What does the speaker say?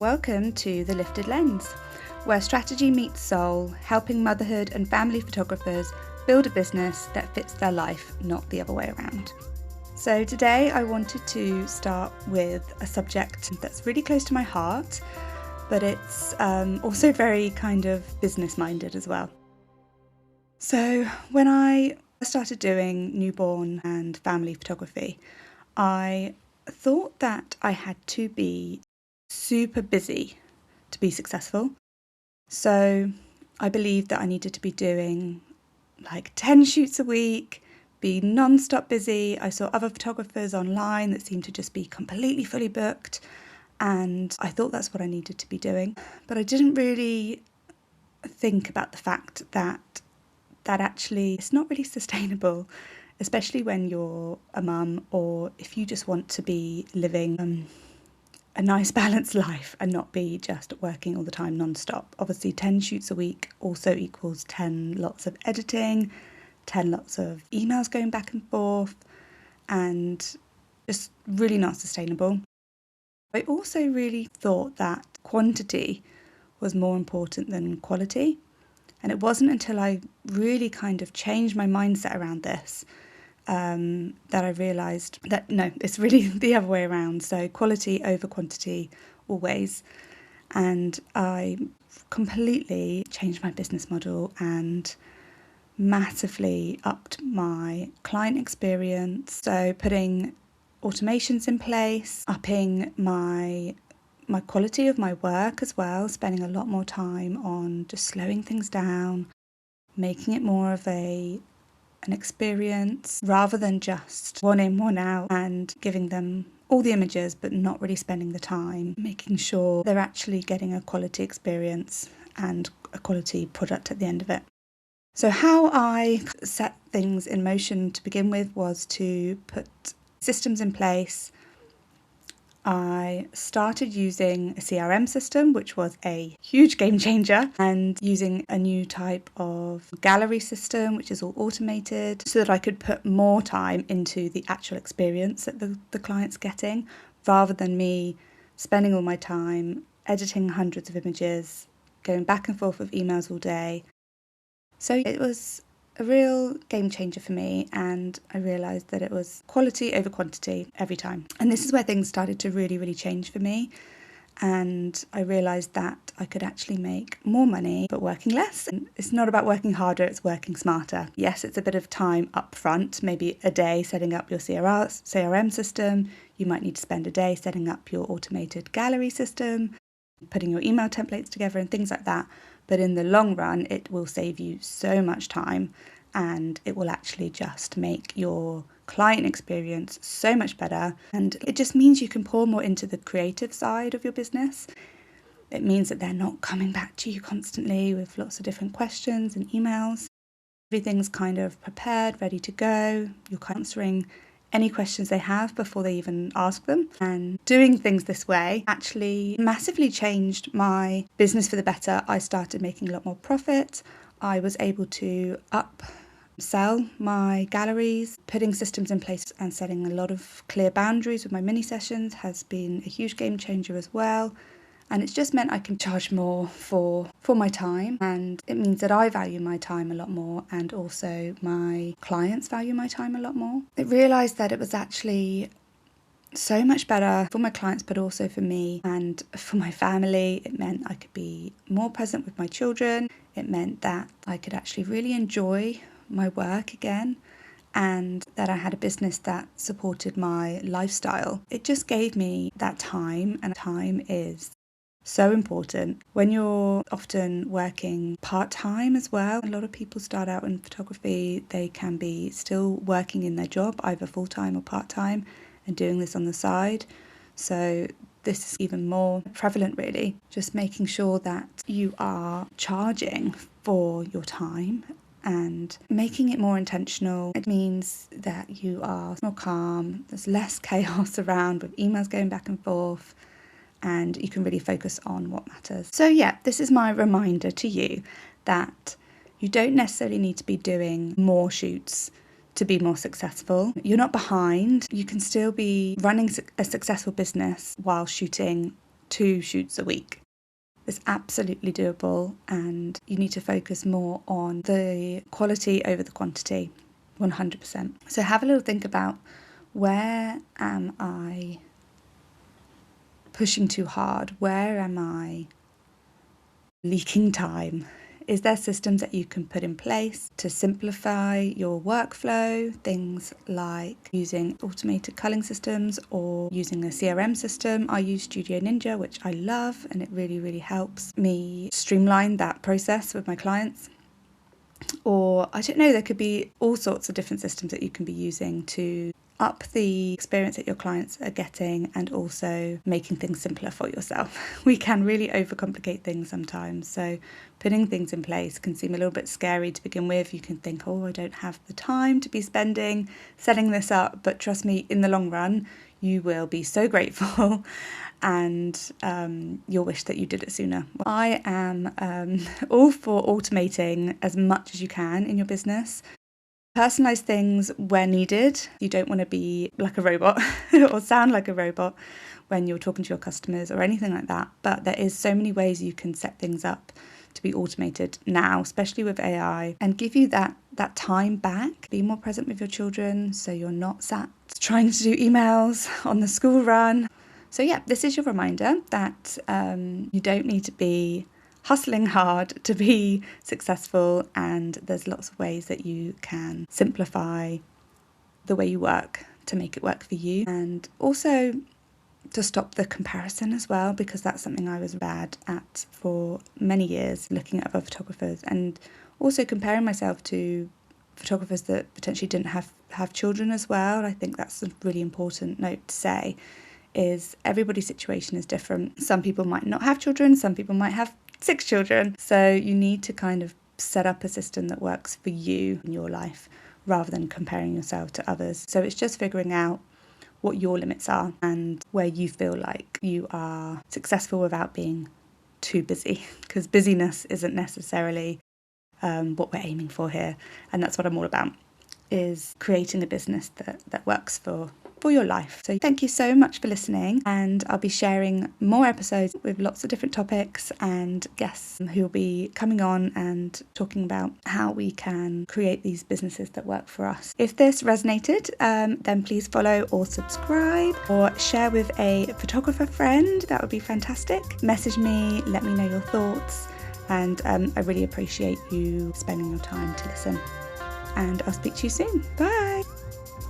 Welcome to The Lifted Lens, where strategy meets soul, helping motherhood and family photographers build a business that fits their life, not the other way around. So today I wanted to start with a subject that's really close to my heart, but it's also very kind of business-minded as well. So when I started doing newborn and family photography, I thought that I had to be super busy to be successful. So I believed that I needed to be doing like 10 shoots a week, be non-stop busy. I saw other photographers online that seemed to just be completely fully booked, and I thought that's what I needed to be doing. But I didn't really think about the fact that actually it's not really sustainable, especially when you're a mum or if you just want to be living a nice balanced life and not be just working all the time non-stop. Obviously 10 shoots a week also equals 10 lots of editing, 10 lots of emails going back and forth, and just really not sustainable. I also really thought that quantity was more important than quality, and it wasn't until I really kind of changed my mindset around this that I realised that no, it's really the other way around. So quality over quantity always. And I completely changed my business model and massively upped my client experience. So putting automations in place, upping my quality of my work as well, spending a lot more time on just slowing things down, making it more of an experience rather than just one in, one out, and giving them all the images but not really spending the time making sure they're actually getting a quality experience and a quality product at the end of it. So how I set things in motion to begin with was to put systems in place. I started using a CRM system, which was a huge game changer, and using a new type of gallery system, which is all automated, so that I could put more time into the actual experience that the client's getting, rather than me spending all my time editing hundreds of images, going back and forth with emails all day. So it was a real game changer for me, and I realised that it was quality over quantity every time. And this is where things started to really change for me, and I realised that I could actually make more money but working less. And it's not about working harder, it's working smarter. Yes, it's a bit of time up front, maybe a day setting up your CRM system. You might need to spend a day setting up your automated gallery system, putting your email templates together and things like that. But in the long run, it will save you so much time, and it will actually just make your client experience so much better. And it just means you can pour more into the creative side of your business. It means that they're not coming back to you constantly with lots of different questions and emails. Everything's kind of prepared, ready to go. You're answering any questions they have before they even ask them. And doing things this way actually massively changed my business for the better. I started making a lot more profit. I was able to upsell my galleries. Putting systems in place and setting a lot of clear boundaries with my mini sessions has been a huge game changer as well. And it's just meant I can charge more for my time, and it means that I value my time a lot more, and also my clients value my time a lot more. I realised that it was actually so much better for my clients, but also for me and for my family. It meant I could be more present with my children. It meant that I could actually really enjoy my work again, and that I had a business that supported my lifestyle. It just gave me that time, and time is so important. When you're often working part-time as well, a lot of people start out in photography, they can be still working in their job, either full-time or part-time, and doing this on the side. So this is even more prevalent really, just making sure that you are charging for your time and making it more intentional. It means that you are more calm, there's less chaos around with emails going back and forth, and you can really focus on what matters. So yeah, this is my reminder to you that you don't necessarily need to be doing more shoots to be more successful. You're not behind. You can still be running a successful business while shooting 2 shoots a week. It's absolutely doable, and you need to focus more on the quality over the quantity, 100%. So have a little think about, where am I pushing too hard? Where am I leaking time? Is there systems that you can put in place to simplify your workflow? Things like using automated culling systems or using a CRM system. I use Studio Ninja, which I love, and it really, really helps me streamline that process with my clients. Or, I don't know, there could be all sorts of different systems that you can be using to up the experience that your clients are getting, and also making things simpler for yourself. We can really overcomplicate things sometimes, so putting things in place can seem a little bit scary to begin with. You can think, oh, I don't have the time to be spending setting this up, but trust me, in the long run you will be so grateful and you'll wish that you did it sooner. I am all for automating as much as you can in your business. Personalize things where needed. You don't want to be like a robot or sound like a robot when you're talking to your customers or anything like that. But there is so many ways you can set things up to be automated now, especially with AI, and give you that time back. Be more present with your children so you're not sat trying to do emails on the school run. So yeah, this is your reminder that you don't need to be hustling hard to be successful, and there's lots of ways that you can simplify the way you work to make it work for you, and also to stop the comparison as well, because that's something I was bad at for many years, looking at other photographers and also comparing myself to photographers that potentially didn't have children as well. I think that's a really important note to say, is everybody's situation is different. Some people might not have children, some people might have 6 children. So you need to kind of set up a system that works for you in your life rather than comparing yourself to others. So it's just figuring out what your limits are and where you feel like you are successful without being too busy, because busyness isn't necessarily what we're aiming for here. And that's what I'm all about, is creating a business that works for your life. So thank you so much for listening, and I'll be sharing more episodes with lots of different topics and guests who will be coming on and talking about how we can create these businesses that work for us. If this resonated, then please follow or subscribe, or share with a photographer friend. That would be fantastic. Message me, let me know your thoughts, and I really appreciate you spending your time to listen. And I'll speak to you soon. Bye.